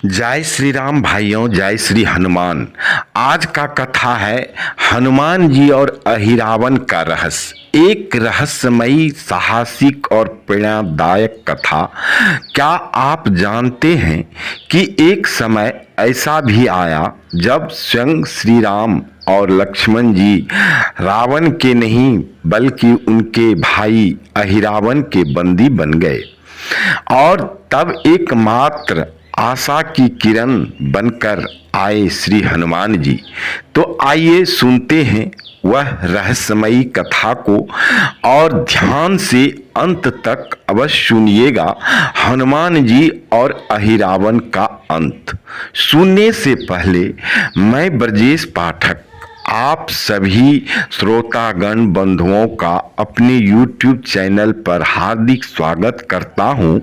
जय श्री राम भाइयों, जय श्री हनुमान। आज का कथा है हनुमान जी और अहिरावण का रहस्य। एक रहस्यमयी, साहसिक और प्रेरणादायक कथा। क्या आप जानते हैं कि एक समय ऐसा भी आया जब स्वयं श्री राम और लक्ष्मण जी रावण के नहीं बल्कि उनके भाई अहिरावण के बंदी बन गए और तब एकमात्र आशा की किरण बनकर आए श्री हनुमान जी। तो आइए सुनते हैं वह रहस्यमयी कथा को और ध्यान से अंत तक अवश्य सुनिएगा। हनुमान जी और अहिरावण का अंत सुनने से पहले मैं ब्रजेश पाठक आप सभी श्रोतागण बंधुओं का अपने YouTube चैनल पर हार्दिक स्वागत करता हूं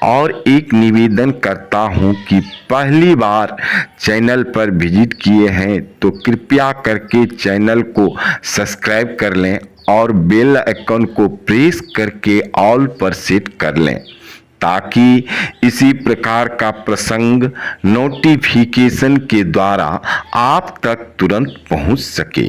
और एक निवेदन करता हूं कि पहली बार चैनल पर विजिट किए हैं तो कृपया करके चैनल को सब्सक्राइब कर लें और बेल आइकन को प्रेस करके ऑल पर सेट कर लें ताकि इसी प्रकार का प्रसंग नोटिफिकेशन के द्वारा आप तक तुरंत पहुंच सके।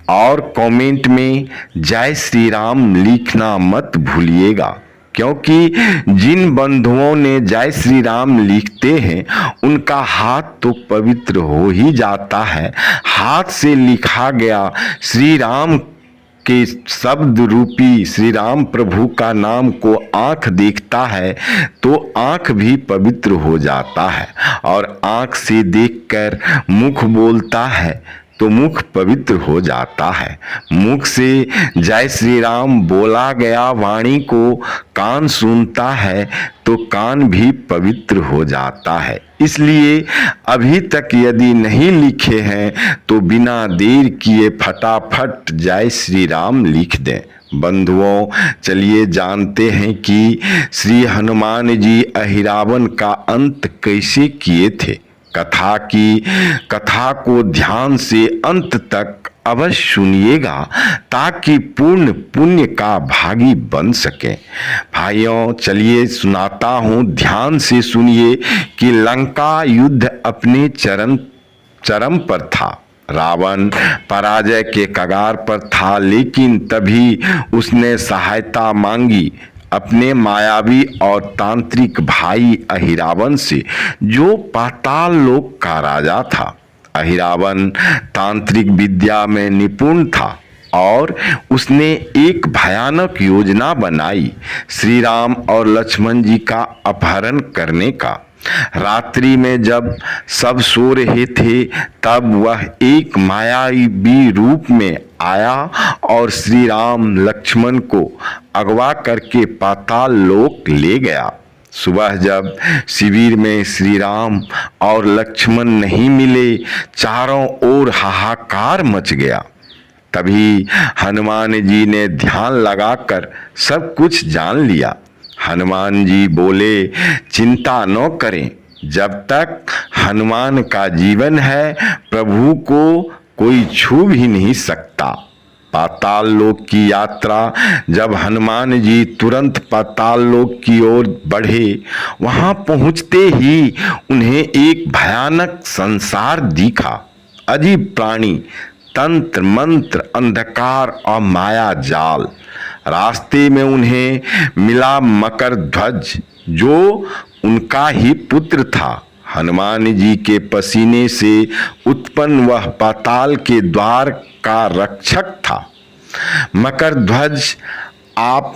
और कमेंट में जय श्री राम लिखना मत भूलिएगा, क्योंकि जिन बंधुओं ने जय श्री राम लिखते हैं उनका हाथ तो पवित्र हो ही जाता है। हाथ से लिखा गया श्री राम के शब्द रूपी श्री राम प्रभु का नाम को आंख देखता है तो आंख भी पवित्र हो जाता है, और आंख से देखकर मुख बोलता है तो मुख पवित्र हो जाता है। मुख से जय श्री राम बोला गया वाणी को कान सुनता है तो कान भी पवित्र हो जाता है। इसलिए अभी तक यदि नहीं लिखे हैं तो बिना देर किए फटाफट जय श्री राम लिख दें। बंधुओं, चलिए जानते हैं कि श्री हनुमान जी अहिरावण का अंत कैसे किए थे। कथा को ध्यान से अंत तक अवश्य सुनिएगा ताकि पूर्ण पुण्य का भागी बन सके। भाइयों, चलिए सुनाता हूँ, ध्यान से सुनिए कि लंका युद्ध अपने चरम पर था। रावण पराजय के कगार पर था, लेकिन तभी उसने सहायता मांगी अपने मायावी और तांत्रिक भाई अहिरावण से, जो पाताल लोक का राजा था। अहिरावण तांत्रिक विद्या में निपुण था और उसने एक भयानक योजना बनाई श्री राम और लक्ष्मण जी का अपहरण करने का। रात्रि में जब सब सो रहे थे तब वह एक मायावी रूप में आया और श्री राम लक्ष्मण को अगवा करके पाताल लोक ले गया। सुबह जब शिविर में श्री राम और लक्ष्मण नहीं मिले, चारों ओर हाहाकार मच गया। तभी हनुमान जी ने ध्यान लगाकर सब कुछ जान लिया। हनुमान जी बोले, चिंता न करें, जब तक हनुमान का जीवन है प्रभु को कोई छू भी नहीं सकता। पाताल लोक की यात्रा जब हनुमान जी तुरंत पाताल लोक की ओर बढ़े, वहां पहुंचते ही उन्हें एक भयानक संसार दिखा। अजीब प्राणी, तंत्र मंत्र, अंधकार और माया जाल। रास्ते में उन्हें मिला मकरध्वज, जो उनका ही पुत्र था। हनुमान जी के पसीने से उत्पन्न वह पाताल के द्वार का रक्षक था। मकरध्वज, आप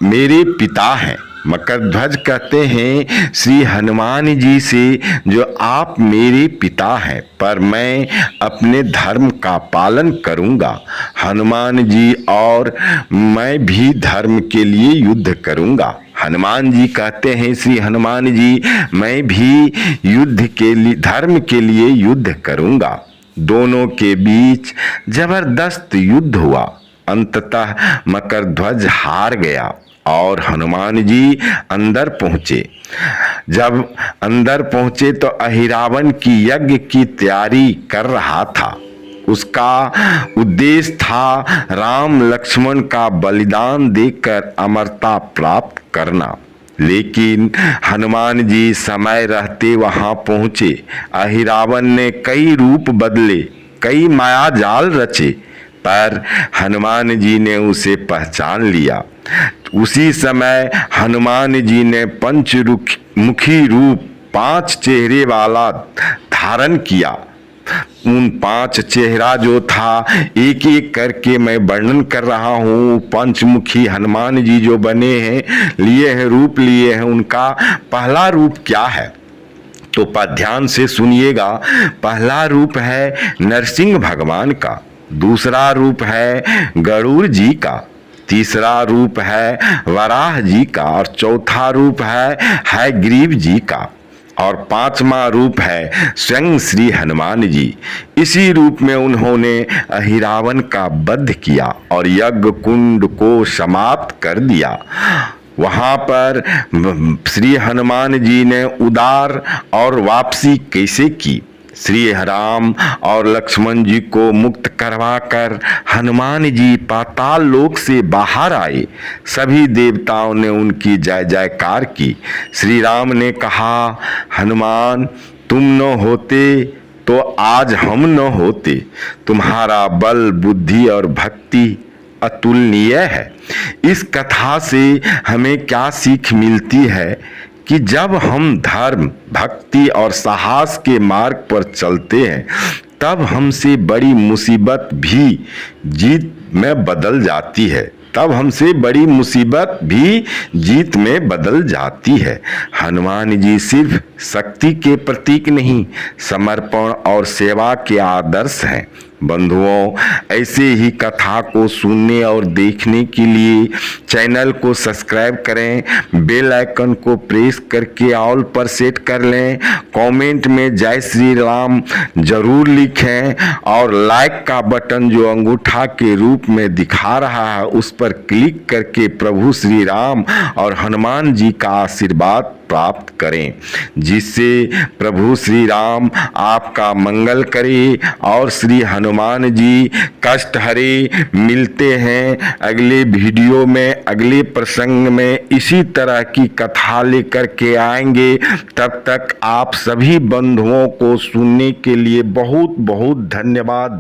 मेरे पिता हैं। मकरध्वज कहते हैं श्री हनुमान जी से, जो आप मेरे पिता हैं, पर मैं अपने धर्म का पालन करूंगा। हनुमान जी और मैं भी धर्म के लिए युद्ध करूंगा। हनुमान जी कहते हैं श्री हनुमान जी, मैं भी युद्ध के लिए, धर्म के लिए युद्ध करूंगा। दोनों के बीच जबरदस्त युद्ध हुआ। अंततः मकरध्वज हार गया और हनुमान जी अंदर पहुंचे। जब अंदर पहुंचे तो अहिरावण की यज्ञ की तैयारी कर रहा था। उसका उद्देश्य था राम लक्ष्मण का बलिदान देकर अमरता प्राप्त करना। लेकिन हनुमान जी समय रहते वहां पहुंचे। अहिरावण ने कई रूप बदले, कई माया जाल रचे, पर हनुमान जी ने उसे पहचान लिया। उसी समय हनुमान जी ने पंचमुखी रूप 5 चेहरे वाला धारण किया। उन 5 चेहरा जो था, एक एक करके मैं वर्णन कर रहा हूँ। पंचमुखी हनुमान जी जो बने हैं, लिए हैं, रूप लिए हैं, उनका पहला रूप क्या है तो ध्यान से सुनिएगा। पहला रूप है नरसिंह भगवान का, दूसरा रूप है गरुड़ जी का, तीसरा रूप है वराह जी का और चौथा रूप है ग्रीव जी का और 5वां रूप है स्वयं श्री हनुमान जी। इसी रूप में उन्होंने अहिरावण का वध किया और यज्ञ कुंड को समाप्त कर दिया। वहां पर श्री हनुमान जी ने उदार और वापसी कैसे की। श्री राम और लक्ष्मण जी को मुक्त करवाकर हनुमान जी पाताल लोक से बाहर आए। सभी देवताओं ने उनकी जय जयकार की। श्री राम ने कहा, हनुमान तुम न होते तो आज हम न होते। तुम्हारा बल, बुद्धि और भक्ति अतुलनीय है। इस कथा से हमें क्या सीख मिलती है कि जब हम धर्म, भक्ति और साहस के मार्ग पर चलते हैं, तब हमसे बड़ी मुसीबत भी जीत में बदल जाती है। तब हमसे बड़ी मुसीबत भी जीत में बदल जाती है। हनुमान जी सिर्फ शक्ति के प्रतीक नहीं, समर्पण और सेवा के आदर्श हैं। बंधुओं, ऐसे ही कथा को सुनने और देखने के लिए चैनल को सब्सक्राइब करें, बेल आइकन को प्रेस करके ऑल पर सेट कर लें, कमेंट में जय श्री राम जरूर लिखें और लाइक का बटन जो अंगूठा के रूप में दिखा रहा है उस पर क्लिक करके प्रभु श्री राम और हनुमान जी का आशीर्वाद प्राप्त करें, जिससे प्रभु श्री राम आपका मंगल करे और श्री हनुमान जी कष्ट हरे। मिलते हैं अगले वीडियो में, अगले प्रसंग में इसी तरह की कथा लेकर के आएंगे। तब तक आप सभी बंधुओं को सुनने के लिए बहुत बहुत धन्यवाद।